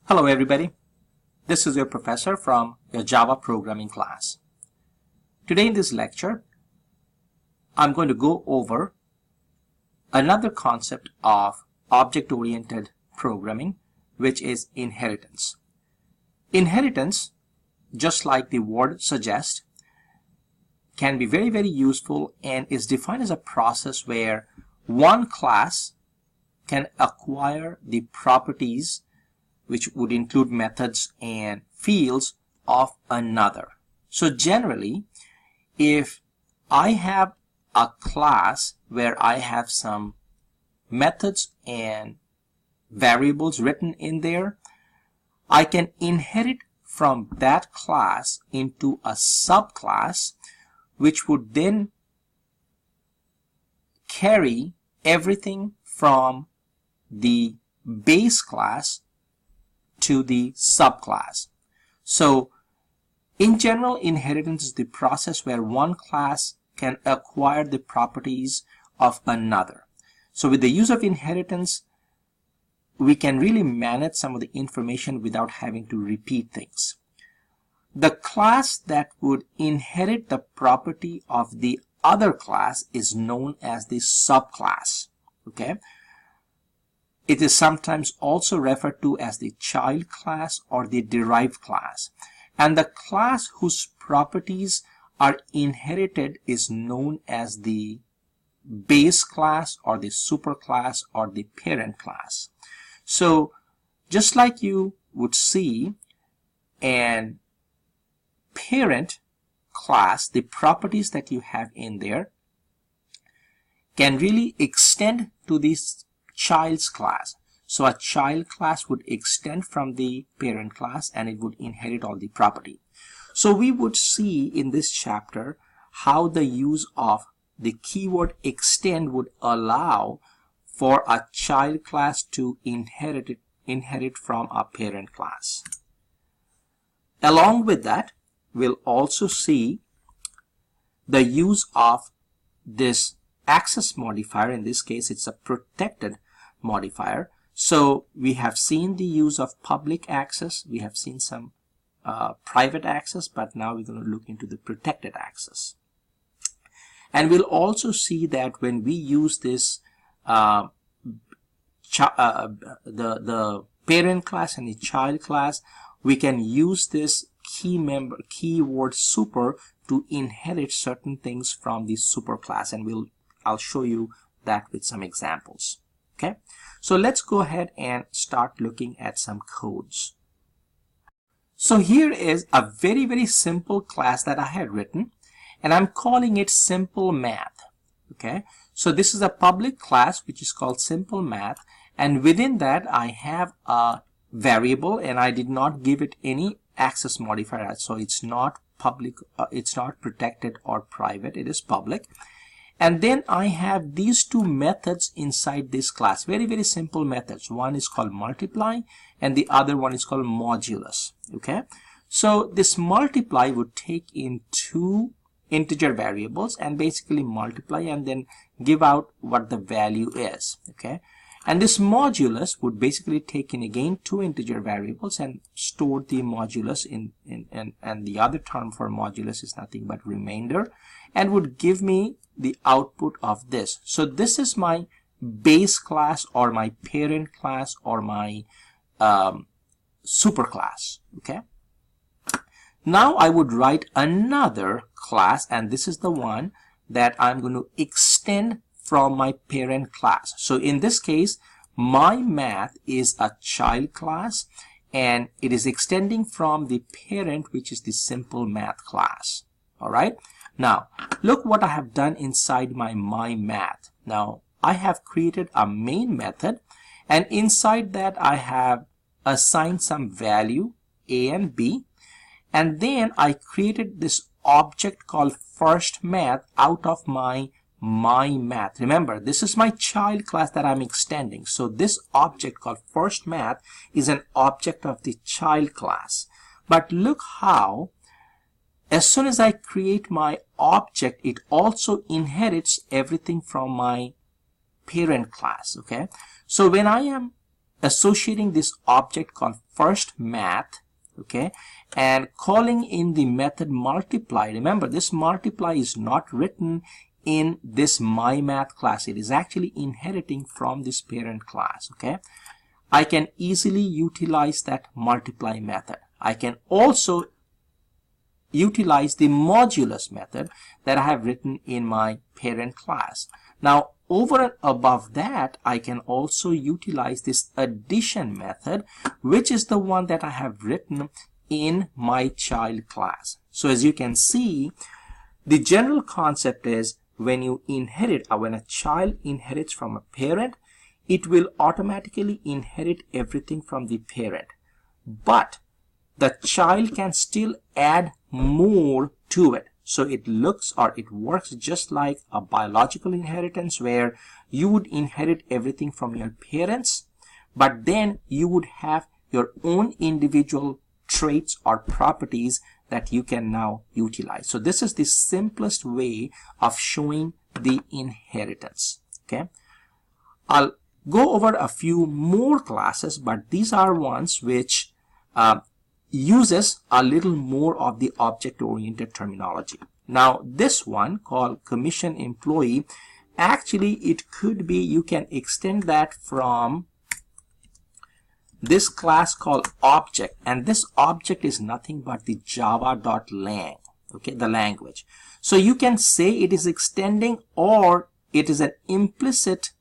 Hello everybody, this is your professor from your Java programming class. Today in this lecture, I'm going to go over another concept of object-oriented programming, which is inheritance. Inheritance, just like the word suggests, can be very useful and is defined as a process where one class can acquire the properties which would include methods and fields of another. So generally, if I have a class where I have some methods and variables written in there, I can inherit from that class into a subclass which would then carry everything from the base class to the subclass. So in general, inheritance is the process where one class can acquire the properties of another. So with the use of inheritance, we can really manage some of the information without having to repeat things. The class that would inherit the property of the other class is known as the subclass. Okay? It is sometimes also referred to as the child class or the derived class. And the class whose properties are inherited is known as the base class or the superclass or the parent class. So just like you would see an parent class, the properties that you have in there can really extend to this child's class. So a child class would extend from the parent class and it would inherit all the property. So we would see in this chapter how the use of the keyword extend would allow for a child class to inherit from a parent class. Along with that, we'll also see the use of this access modifier. In this case, it's a protected modifier. So we have seen the use of public access, we have seen some private access, but now we're going to look into the protected access. And we'll also see that when we use this the parent class and the child class, we can use this keyword super to inherit certain things from the superclass, and I'll show you that with some examples. Okay, so let's go ahead and start looking at some codes. So here is a very simple class that I had written, and I'm calling it simple math. Okay, so this is a public class which is called simple math, and within that I have a variable, and I did not give it any access modifier, so it's not public, it's not protected or private, it is public. And then I have these two methods inside this class, very simple methods. One is called multiply and the other one is called modulus. Okay, so this multiply would take in two integer variables and basically multiply and then give out what the value is. Okay, and this modulus would basically take in again two integer variables and store the modulus and the other term for modulus is nothing but remainder, and would give me the output of this. So this is my base class or my parent class or my superclass. Okay, now I would write another class, and this is the one that I'm going to extend from my parent class. So in this case, my math is a child class and it is extending from the parent, which is the simple math class. All right, now look what I have done inside my math. Now I have created a main method, and inside that I have assigned some value a and b, and then I created this object called first math out of my math. Remember, this is my child class that I'm extending, so this object called first math is an object of the child class. But look how as soon as I create my object, it also inherits everything from my parent class. Okay, so when I am associating this object called first math, okay, and calling in the method multiply. Remember, this multiply is not written in this my math class. It is actually inheriting from this parent class, okay. I can easily utilize that multiply method. I can also utilize the modulus method that I have written in my parent class. Now, over and above that, I can also utilize this addition method, which is the one that I have written in my child class. So as you can see, the general concept is when you inherit, or when a child inherits from a parent, it will automatically inherit everything from the parent. But the child can still add more to it. So it looks, or it works just like a biological inheritance, where you would inherit everything from your parents, but then you would have your own individual traits or properties that you can now utilize. So this is the simplest way of showing the inheritance. Okay, I'll go over a few more classes, but these are ones which uses a little more of the object-oriented terminology. Now this one called commission employee, actually it could be, you can extend that from this class called object, and this object is nothing but the java.lang, okay, the language. So you can say it is extending, or it is an implicit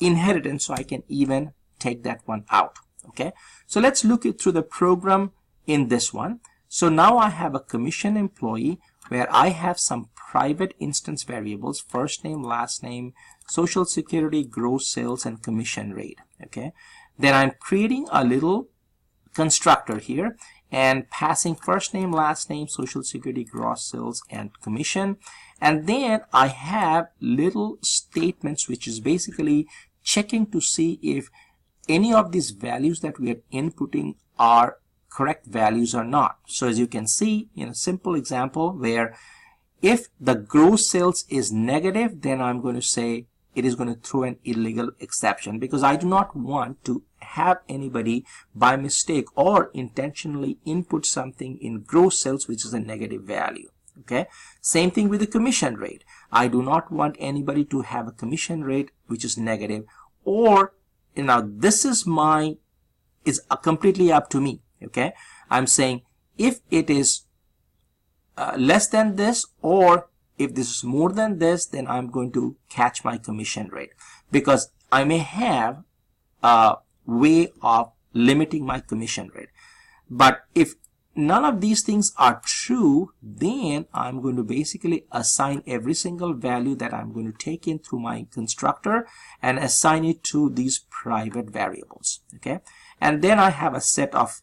inheritance, so I can even take that one out. Okay, so let's look it through the program in this one. So now I have a commission employee where I have some private instance variables, first name, last name, social security, gross sales, and commission rate. Okay, then I'm creating a little constructor here and passing first name, last name, social security, gross sales, and commission. And then I have little statements which is basically checking to see if any of these values that we are inputting are correct values or not. So as you can see in a simple example, where if the gross sales is negative, then I'm going to say it is going to throw an illegal exception, because I do not want to have anybody by mistake or intentionally input something in gross sales which is a negative value. Okay, same thing with the commission rate. I do not want anybody to have a commission rate which is negative, or now this is completely up to me. Okay, I'm saying if it is less than this, or if this is more than this, then I'm going to catch my commission rate, because I may have a way of limiting my commission rate. But if none of these things are true, then I'm going to basically assign every single value that I'm going to take in through my constructor and assign it to these private variables. Okay, and then I have a set of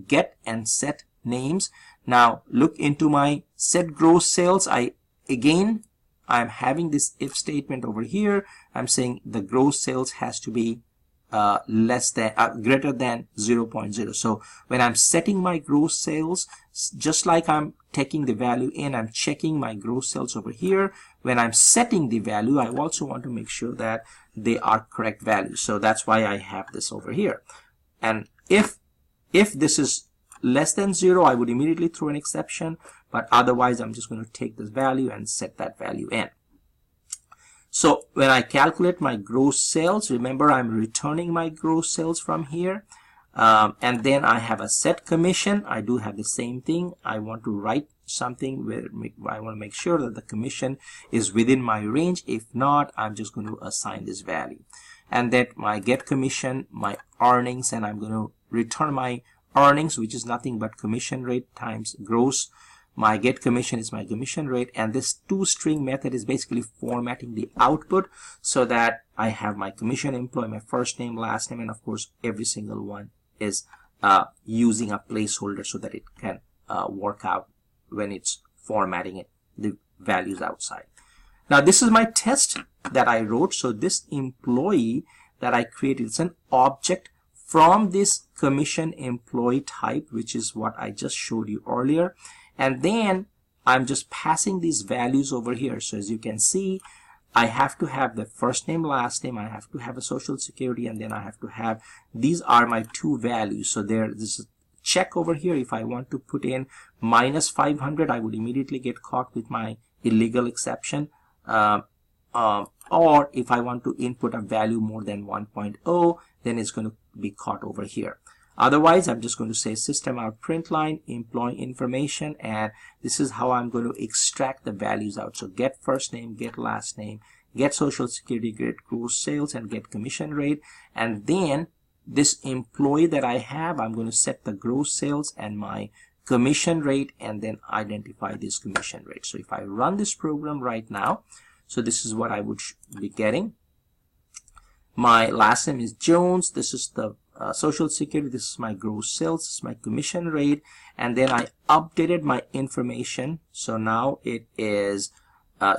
get and set names. Now look into my set gross sales. I'm having this if statement over here. I'm saying the gross sales has to be greater than 0.0. So when I'm setting my gross sales, just like I'm taking the value in, I'm checking my gross sales over here. When I'm setting the value, I also want to make sure that they are correct values. So that's why I have this over here. And if this is less than 0, I would immediately throw an exception, but otherwise I'm just going to take this value and set that value in. So when I calculate my gross sales, remember I'm returning my gross sales from here, and then I have a set commission. I do have the same thing. I want to write something where I want to make sure that the commission is within my range. If not, I'm just going to assign this value, and then my get commission, my earnings, and I'm going to return my earnings, which is nothing but commission rate times gross. My get commission is my commission rate, and this toString method is basically formatting the output so that I have my commission employee, my first name, last name, and of course every single one is using a placeholder so that it can work out when it's formatting it, the values outside. Now this is my test that I wrote. So this employee that I created is an object from this commission employee type, which is what I just showed you earlier. And then I'm just passing these values over here. So as you can see, I have to have the first name, last name, I have to have a social security, and then I have to have, these are my two values. So this is check over here. If I want to put in minus 500, I would immediately get caught with my illegal exception. Or if I want to input a value more than 1.0, then it's going to be caught over here. Otherwise, I'm just going to say system out print line, employee information, and this is how I'm going to extract the values out. So get first name, get last name, get social security, get gross sales, and get commission rate. And then this employee that I have, I'm going to set the gross sales and my commission rate, and then identify this commission rate. So if I run this program right now, so this is what I would be getting. My last name is Jones. This is the social security. This is my gross sales. This is my commission rate. And then I updated my information. So now it is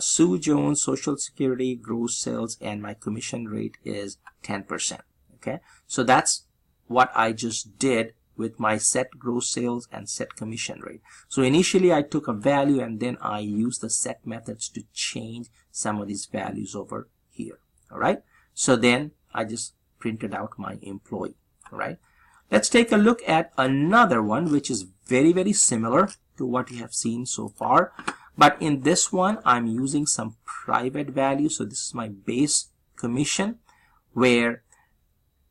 Sue Jones, social security, gross sales, and my commission rate is 10%. Okay. So that's what I just did with my set gross sales and set commission rate. So initially I took a value and then I used the set methods to change some of these values over here. All right. So then I just printed out my employee. All right. Let's take a look at another one which is very, very similar to what you have seen so far. But in this one, I'm using some private value. So this is my base commission, where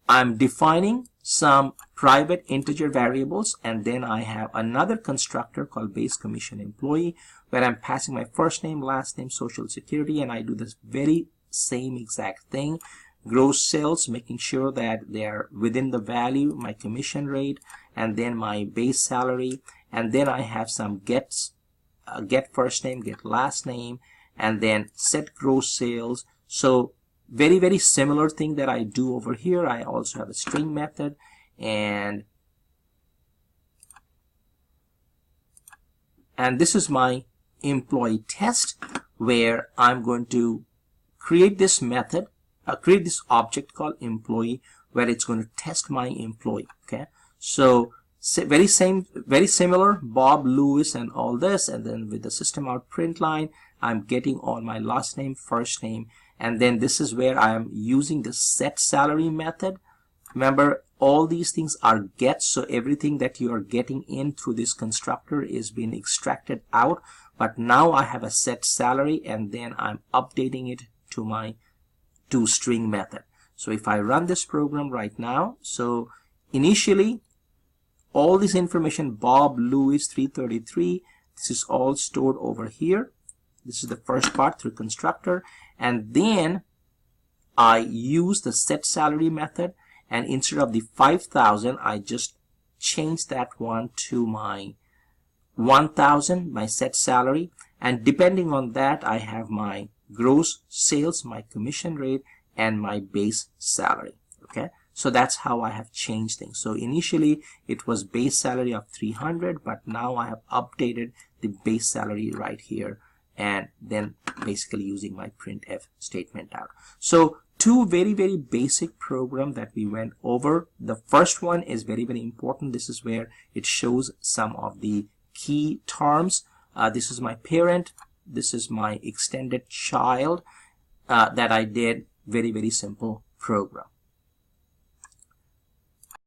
I'm defining some private integer variables, and then I have another constructor called base commission employee, where I'm passing my first name, last name, social security, and I do this very same exact thing. Gross sales, making sure that they're within the value, my commission rate, and then my base salary, and then I have some get first name, get last name, and then set gross sales. So very, very similar thing that I do over here. I also have a string method, and this is my employee test, where I'm going to create this method, create this object called employee, where it's going to test my employee. Okay, so very similar, Bob, Lewis, and all this, and then with the system out print line, I'm getting all my last name, first name, and then this is where I am using the set salary method. Remember, all these things are gets, so everything that you are getting in through this constructor is being extracted out. But now I have a set salary, and then I'm updating it to my toString method. So if I run this program right now, so initially all this information, Bob, Lewis, 333, this is all stored over here. This is the first part through constructor, and then I use the set salary method, and instead of the 5,000, I just change that one to my 1,000, my set salary, and depending on that, I have my gross sales, my commission rate, and my base salary. Okay, so that's how I have changed things. So initially it was base salary of 300, but now I have updated the base salary right here, and then basically using my printf statement out. So two very, very basic program that we went over. The first one is very, very important. This is where it shows some of the key terms. This is my parent. This is my extended child that I did. Very, very simple program.